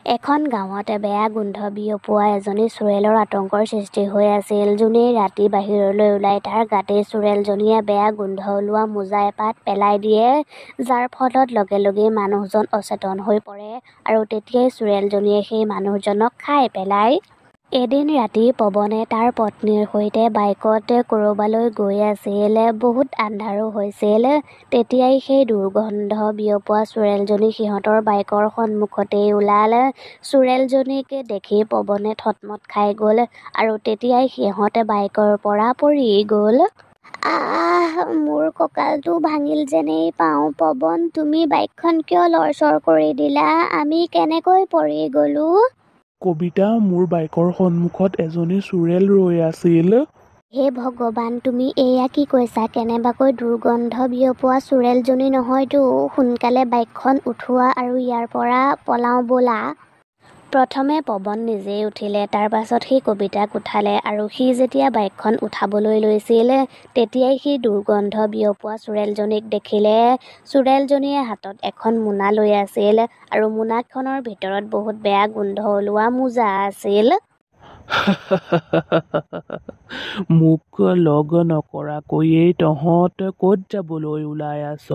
এখন গাঁৱত বেয়া গোন্ধ বিয়পোৱা এজনী চোৰেলৰ আতংকৰ সৃষ্টি হৈ আছিল। যোনেই ৰাতি বাহিৰলৈ ওলাই তাৰ গাতেই চোৰেলজনীয়ে বেয়া গোন্ধ ওলোৱা মোজা এপাট পেলাই দিয়ে, যাৰ ফলত লগে লগেই মানুহজন অচেতন হৈ পৰে আৰু তেতিয়াই চোৰেলজনীয়ে সেই মানুহজনক খাই পেলায়। এদিন ৰাতি পৱনে তাৰ পত্নীৰ সৈতে বাইকত ক'ৰবালৈ গৈ আছিল। বহুত আন্ধাৰো হৈছিল। তেতিয়াই সেই দুৰ্গন্ধ বিয়পোৱা চোৰেলজনী সিহঁতৰ বাইকৰ সন্মুখতেই ওলাল। চোৰেলজনীক দেখি পৱনে থতমত খাই গ'ল আৰু তেতিয়াই সিহঁত বাইকৰ পৰা পৰি গ'ল। আহ, মোৰ কঁকালটো ভাঙিল যেনেই পাওঁ। পৱন, তুমি বাইকখন কিয় লৰচৰ কৰি দিলা? আমি কেনেকৈ পৰি গ'লো? কবিতা, মোৰ বাইকৰ সন্মুখত এজনী চোৰেল ৰৈ আছিল। হে ভগৱান, তুমি এয়া কি কৈছা? কেনেবাকৈ দুৰ্গন্ধ বিয়পোৱা চোৰেলজনী নহয়তো? সোনকালে বাইকখন উঠোৱা আৰু ইয়াৰ পৰা পলাওঁ ব'লা। প্ৰথমে পৱন নিজেই উঠিলে, তাৰ পাছত সি কবিতাক উঠালে আৰু সি যেতিয়া বাইকখন উঠাবলৈ লৈছিল তেতিয়াই সি দুৰ্গন্ধ বিয়পোৱা চোৰেলজনীক দেখিলে। চোৰেলজনীয়ে হাতত এখন মোনা লৈ আছিল আৰু মোনাখনৰ ভিতৰত বহুত বেয়া গোন্ধ ওলোৱা মোজা আছিল। মোক লগ নকৰাকৈয়ে তহঁত ক'ত যাবলৈ ওলাই আছ?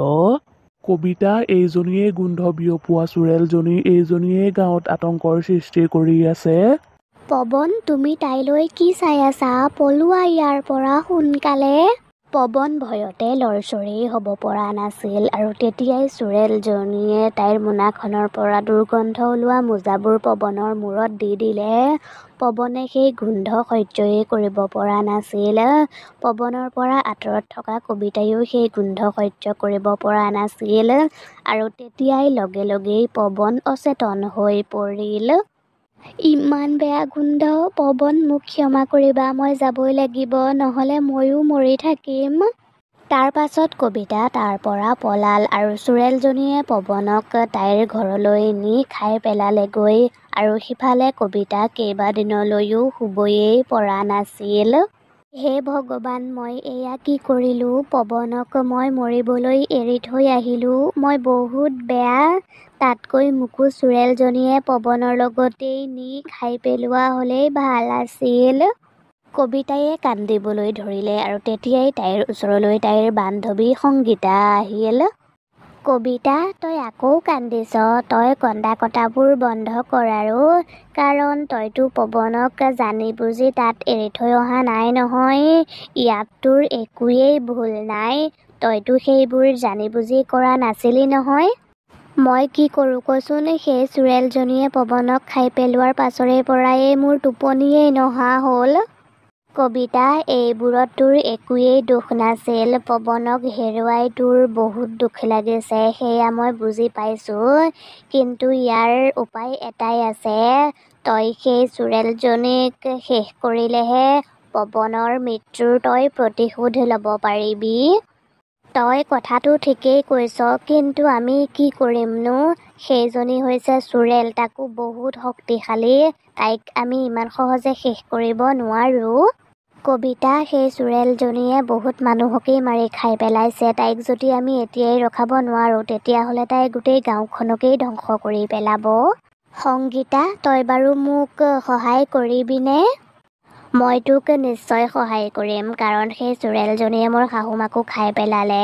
কবিতা, এইজনীয়ে গোন্ধ বিয়পোৱা চোৰেলজনী, এইজনীয়ে গাঁৱত আতংকৰ সৃষ্টি কৰি আছে। পৱন, তুমি তাইলৈ কি চাই আছা? পলোৱা ইয়াৰ পৰা সোনকালে। পৱন ভয়তে লৰচৰেই হ'ব পৰা নাছিল আৰু তেতিয়াই চোৰেলজনীয়ে তাইৰ মোনাখনৰ পৰা দুৰ্গন্ধ ওলোৱা মোজাবোৰ পৱনৰ মূৰত দি দিলে। পৱনে সেই গোন্ধ সহ্যই কৰিব পৰা নাছিল। পৱনৰ পৰা আঁতৰত থকা কবিতায়ো সেই গোন্ধ সহ্য কৰিব পৰা নাছিল আৰু তেতিয়াই লগে লগেই পৱন অচেতন হৈ পৰিল। ইমান বেয়া গোন্ধ। পৱন, মোক ক্ষমা কৰিবা, মই যাবই লাগিব, নহ'লে ময়ো মৰি থাকিম। তাৰ পাছত কবিতা তাৰ পৰা পলাল আৰু চোৰেলজনীয়ে পৱনক তাইৰ ঘৰলৈ নি খাই পেলালেগৈ আৰু সিফালে কবিতা কেইবাদিনলৈও শুবয়েই পৰা নাছিল। হে ভগৱান, মই এয়া কি কৰিলোঁ? পৱনক মই মৰিবলৈ এৰি থৈ আহিলোঁ। মই বহুত বেয়া। তাতকৈ মোকো চোৰেলজনীয়ে পৱনৰ লগতেই নি খাই পেলোৱা হ'লেই ভাল আছিল। কবিতায়ে কান্দিবলৈ ধৰিলে আৰু তেতিয়াই তাইৰ ওচৰলৈ তাইৰ বান্ধৱী সংগীতা আহিল। কবিতা, তই আকৌ কান্দিছ? তই কন্দা কটাবোৰ বন্ধ কৰ আৰু, কাৰণ তইতো পৱনক জানি বুজি তাত এৰি থৈ অহা নাই নহয়। ইয়াত তোৰ একোৱেই ভুল নাই। তইতো সেইবোৰ জানি বুজি কৰা নাছিলি নহয়। মই কি কৰোঁ কচোন? সেই চোৰেলজনীয়ে পৱনক খাই পেলোৱাৰ পাছৰে পৰাই মোৰ টোপনিয়েই নহা হ'ল। কবিতা, এইবোৰত তোৰ একোৱেই দোষ নাছিল। পৱনক হেৰুৱাই তোৰ বহুত দুখ লাগিছে, সেয়া মই বুজি পাইছোঁ। কিন্তু ইয়াৰ উপায় এটাই আছে। তই সেই চোৰেলজনীক শেষ কৰিলেহে পৱনৰ মৃত্যুৰ তই প্ৰতিশোধ ল'ব পাৰিবি। তই কথাটো ঠিকেই কৈছ, কিন্তু আমি কি কৰিমনো? সেইজনী হৈছে চোৰেল, তাকো বহুত শক্তিশালী। তাইক আমি ইমান সহজে শেষ কৰিব নোৱাৰোঁ। কবিতা, সেই চোৰেলজনীয়ে বহুত মানুহকেই মাৰি খাই পেলাইছে। তাইক যদি আমি এতিয়াই ৰখাব নোৱাৰোঁ তেতিয়াহ'লে তাই গোটেই গাঁওখনকেই ধ্বংস কৰি পেলাব। সংগীতা, তই বাৰু মোক সহায় কৰিবিনে? মই তোক নিশ্চয় সহায় কৰিম, কাৰণ সেই চোৰেলজনীয়ে মোৰ শাহুমাকো খাই পেলালে।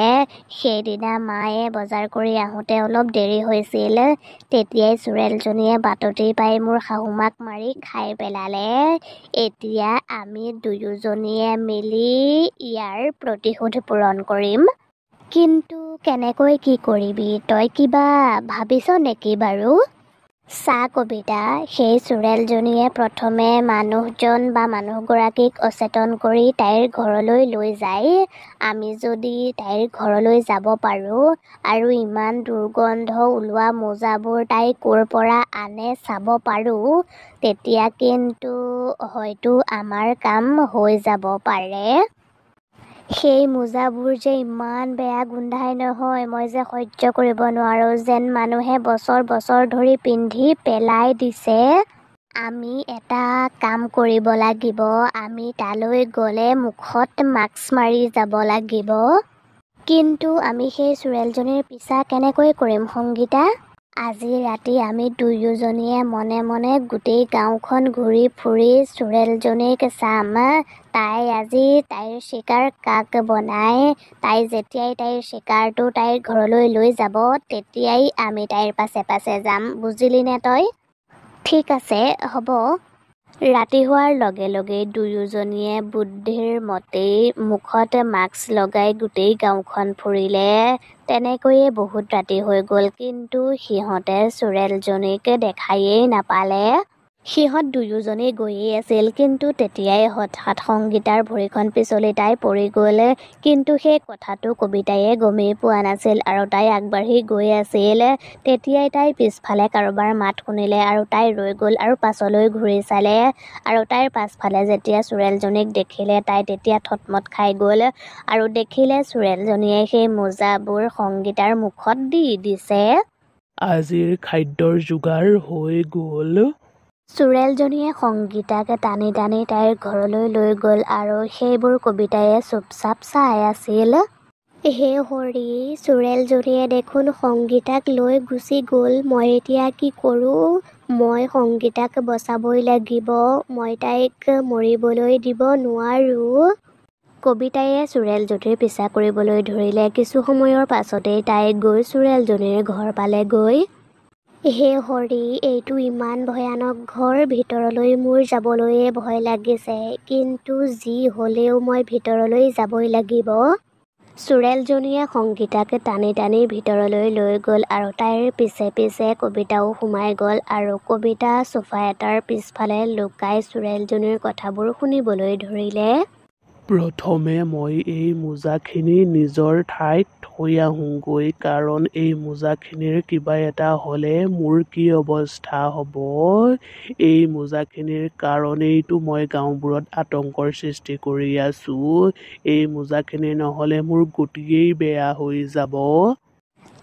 সেইদিনা মায়ে বজাৰ কৰি আহোঁতে অলপ দেৰি হৈছিল। তেতিয়াই চোৰেলজনীয়ে বাটতেই পাই মোৰ শাহুমাক মাৰি খাই পেলালে। এতিয়া আমি দুয়োজনীয়ে মিলি ইয়াৰ প্ৰতিশোধ পূৰণ কৰিম। কিন্তু কেনেকৈ কি কৰিবি? তই কিবা ভাবিছ নেকি বাৰু? চা কবিতা, সেই চোৰেলজনীয়ে প্ৰথমে মানুহগৰাকীক অচেতন কৰি তাইৰ ঘৰলৈ লৈ যায়। আমি যদি তাইৰ ঘৰলৈ যাব পাৰোঁ আৰু ইমান দুৰ্গন্ধ ওলোৱা মোজাবোৰ তাই ক'ৰ পৰা আনে চাব পাৰোঁ, তেতিয়া কিন্তু হয়তো আমাৰ কাম হৈ যাব পাৰে। সেই মোজাবোৰ যে ইমান বেয়া গোন্ধাই নহয়, মই যে সহ্য কৰিব নোৱাৰোঁ, যেন মানুহে বছৰ বছৰ ধৰি পিন্ধি পেলাই দিছে। আমি এটা কাম কৰিব লাগিব। আমি তালৈ গ'লে মুখত মাস্ক মাৰি যাব লাগিব। কিন্তু আমি সেই চোৰেলজনীৰ পিছা কেনেকৈ কৰিম সংগীতা? আজি ৰাতি আমি দুয়োজনীয়ে মনে মনে গোটেই গাঁওখন ঘূৰি ফুৰি চোৰেলজনীক চাম। তাই আজি তাইৰ চিকাৰ কাক বনাই, তাই যেতিয়াই তাইৰ চিকাৰটো তাইৰ ঘৰলৈ লৈ যাব তেতিয়াই আমি তাইৰ পাছে পাছে যাম, বুজিলিনে তই? ঠিক আছে, হ'ব। ৰাতি হোৱাৰ লগে লগে দুয়োজনীয়ে বুদ্ধিৰ মতেই মুখত মাস্ক লগাই গোটেই গাঁওখন ফুৰিলে। তেনেকৈয়ে বহুত ৰাতি হৈ গ'ল, কিন্তু সিহঁতে চোৰেলজনীক দেখায়েই নাপালে। সিহঁত দুয়োজনেই গৈয়ে আছিল, কিন্তু তেতিয়াই হঠাৎ সংগীতাৰ ভৰিখন পিছলি তাই পৰি গ'ল। কিন্তু সেই কথাটো কবিতায়ে গমেই পোৱা নাছিল আৰু তাই আগবাঢ়ি গৈ আছিল। তেতিয়াই তাই পিছফালে কাৰোবাৰ মাত শুনিলে আৰু তাই ৰৈ গ'ল আৰু পাছলৈ ঘূৰি চালে আৰু তাইৰ পাছফালে যেতিয়া চোৰেলজনীক দেখিলে তাই তেতিয়া থতমত খাই গ'ল আৰু দেখিলে চোৰেলজনীয়ে সেই মোজাবোৰ সংগীতাৰ মুখত দি দিছে। আজিৰ খাদ্যৰ যোগাৰ হৈ গ'ল। চোৰেলজনীয়ে সংগীতাক টানি টানি তাইৰ ঘৰলৈ লৈ গ'ল আৰু সেইবোৰ কবিতায়ে চুপচাপ চাই আছিল। হে হৰি, চোৰেলজনীয়ে দেখোন সংগীতাক লৈ গুচি গ'ল। মই এতিয়া কি কৰোঁ? মই সংগীতাক বচাবই লাগিব, মই তাইক মৰিবলৈ দিব নোৱাৰোঁ। কবিতায়ে চোৰেলজনীৰ পিছা কৰিবলৈ ধৰিলে। কিছু সময়ৰ পাছতেই তাই গৈ চোৰেলজনীৰ ঘৰ পালেগৈ। হে হৰি, এইটো ইমান ভয়ানক ঘৰ, ভিতৰলৈ মোৰ যাবলৈয়ে ভয় লাগিছে, কিন্তু যি হ'লেও মই ভিতৰলৈ যাবই লাগিব। চোৰেলজনীয়ে সংগীতাক টানি টানি ভিতৰলৈ লৈ গ'ল আৰু তাইৰ পিছে পিছে কবিতাও সোমাই গ'ল আৰু কবিতা চোফা এটাৰ পিছফালে লুকাই চোৰেলজনীৰ কথাবোৰ শুনিবলৈ ধৰিলে। প্ৰথমে মই এই মোজাখিনি নিজৰ ঠাইত থৈ আহোঁগৈ, কাৰণ এই মোজাখিনিৰ কিবা এটা হ'লে মোৰ কি অৱস্থা হ'ব। এই মোজাখিনিৰ কাৰণেইতো মই গাঁওবোৰত আতংকৰ সৃষ্টি কৰি আছোঁ। এই মোজাখিনি নহ'লে মোৰ গতিয়েই বেয়া হৈ যাব।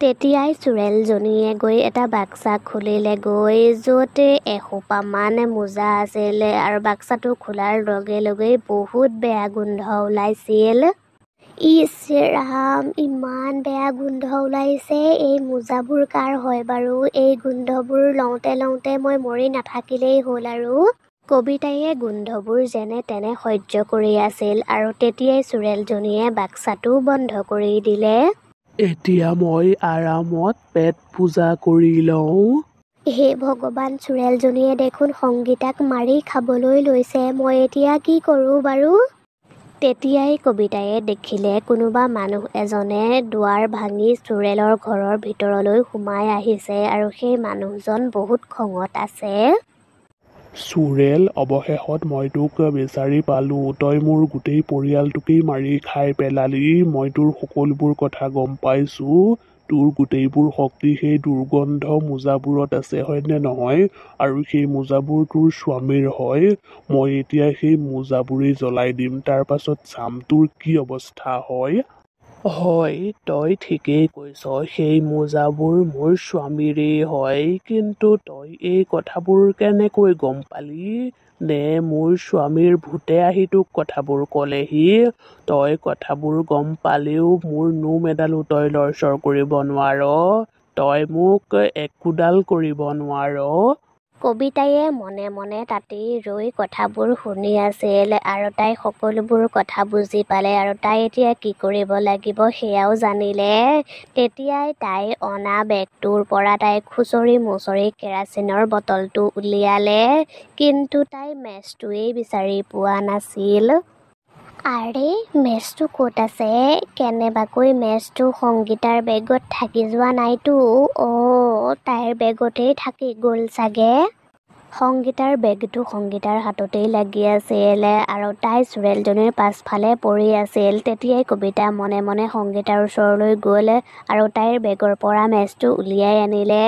তেতিয়াই চোৰেলজনীয়ে গৈ এটা বাক্সা খুলিলেগৈ, য'ত এসোপামান মোজা আছিল আৰু বাক্সাটো খোলাৰ লগে লগেই বহুত বেয়া গোন্ধ ওলাইছিল। ইচ ৰাম, ইমান বেয়া গোন্ধ ওলাইছে। এই মোজাবোৰ কাৰ হয় বাৰু? এই গোন্ধবোৰ লওঁতে লওঁতে মই মৰি নাথাকিলেই হ'ল আৰু। কবিতায়ে গোন্ধবোৰ যেনে তেনে সহ্য কৰি আছিল আৰু তেতিয়াই চোৰেলজনীয়ে বাক্সাটো বন্ধ কৰি দিলে। এতিয়া মই আৰামত পেট পূজা কৰি লওঁ। হে ভগৱান, চোৰেলজনীয়ে দেখোন সংগীতাক মাৰি খাবলৈ লৈছে। মই এতিয়া কি কৰোঁ বাৰু? তেতিয়াই কবিতায়ে দেখিলে কোনোবা মানুহ এজনে দুৱাৰ ভাঙি চোৰেলৰ ঘৰৰ ভিতৰলৈ সোমাই আহিছে আৰু সেই মানুহজন বহুত খঙত আছে। চোৰেল, অৱশেষত মই তোক বিচাৰি পালোঁ। তই মোৰ গোটেই পৰিয়ালটোকেই মাৰি খাই পেলালি। মই তোৰ সকলোবোৰ কথা গম পাইছোঁ। তোৰ গোটেইবোৰ শক্তি সেই দুৰ্গন্ধ মোজাবোৰত আছে, হয়নে নহয়? আৰু সেই মোজাবোৰ তোৰ স্বামীৰ হয়। মই এতিয়া সেই মোজাবোৰেই জ্বলাই দিম, তাৰ পাছত চাম তোৰ কি অৱস্থা হয়। হয়, তই ঠিকেই কৈছ, সেই মোজাবোৰ মোৰ স্বামীৰেই হয়। কিন্তু তই এই কথাবোৰ কেনেকৈ গম পালি? নে মোৰ স্বামীৰ ভূতে আহি তোক কথাবোৰ ক'লেহি? তই কথাবোৰ গম পালেও মোৰ নোম এডালো তই লৰচৰ কৰিব নোৱাৰ। তই মোক একোডাল কৰিব নোৱাৰ। কবিতায়ে মনে মনে তাতেই ৰৈ কথাবোৰ শুনি আছিল আৰু তাই সকলোবোৰ কথা বুজি পালে আৰু তাই এতিয়া কি কৰিব লাগিব সেয়াও জানিলে। তেতিয়াই তাই অনা বেগটোৰ পৰা তাই খুচৰি মুচৰি কেৰাচিনৰ বটলটো উলিয়ালে, কিন্তু তাই মেচটোৱেই বিচাৰি পোৱা নাছিল। আৰে, মেচটো ক'ত আছে? কেনেবাকৈ মেচটো সংগীতাৰ বেগত থাকি যোৱা নাইতো? তাইৰ বেগতেই থাকি গ'ল চাগে। সংগীতাৰ বেগটো সংগীতাৰ হাততেই লাগি আছিল আৰু তাই চোৰেলজনীৰ পাছফালে পৰি আছিল। তেতিয়াই কবিতা মনে মনে সংগীতাৰ ওচৰলৈ গ'ল আৰু তাইৰ বেগৰ পৰা মেচটো উলিয়াই আনিলে।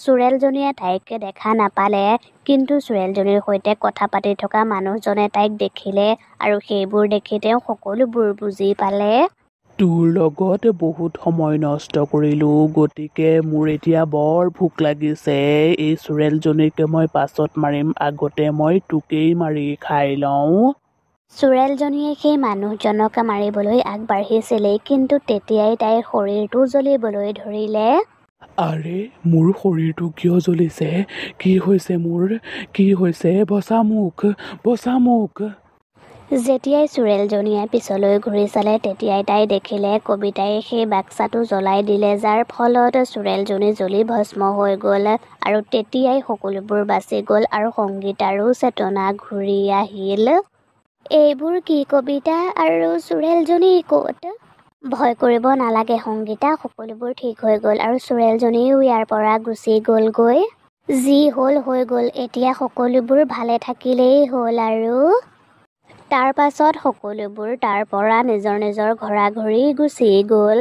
চোৰেলজনীয়ে তাইক দেখা নাপালে, কিন্তু চোৰেলজনীৰ সৈতে কথা পাতি থকা মানুহজনে তাইক দেখিলে আৰু সেইবোৰ দেখি তেওঁ সকলোবোৰ বুজি পালে। তোৰ লগত বহুত সময় নষ্ট কৰিলোঁ, গতিকে মোৰ এতিয়া বৰ ভোক লাগিছে। এই চোৰেলজনীক মই পাছত মাৰিম, আগতে মই তোকেই মাৰি খাই লওঁ। চোৰেলজনীয়ে সেই মানুহজনক মাৰিবলৈ আগবাঢ়িছিলেই, কিন্তু তেতিয়াই তাইৰ শৰীৰটো জ্বলিবলৈ ধৰিলে। আৰে মোৰ শৰীৰটো কিয় জ্বলিছে? কি হৈছে মোৰ? কি হৈছে? বচা মোক। যেতিয়াই চোৰেলজনীয়ে পিছলৈ ঘূৰি চালে তেতিয়াই তাই দেখিলে কবিতাই সেই বাক্সাটো জ্বলাই দিলে, যাৰ ফলত চোৰেলজনী জ্বলি ভস্ম হৈ গ'ল। আৰু তেতিয়াই সকলোবোৰ বাচি গ'ল আৰু সংগীতাৰো চেতনা ঘূৰি আহিল। এইবোৰ কি কবিতা? আৰু চোৰেলজনী ক'ত? ভয় কৰিব নালাগে সংগীতা, সকলোবোৰ ঠিক হৈ গ'ল আৰু চোৰেলজনীও ইয়াৰ পৰা গুচি গ'লগৈ। যি হ'ল হৈ গ'ল, এতিয়া সকলোবোৰ ভালে থাকিলেই হ'ল। আৰু তাৰ পাছত সকলোবোৰ তাৰ পৰা নিজৰ ঘৰা ঘৰি গুচি গ'ল।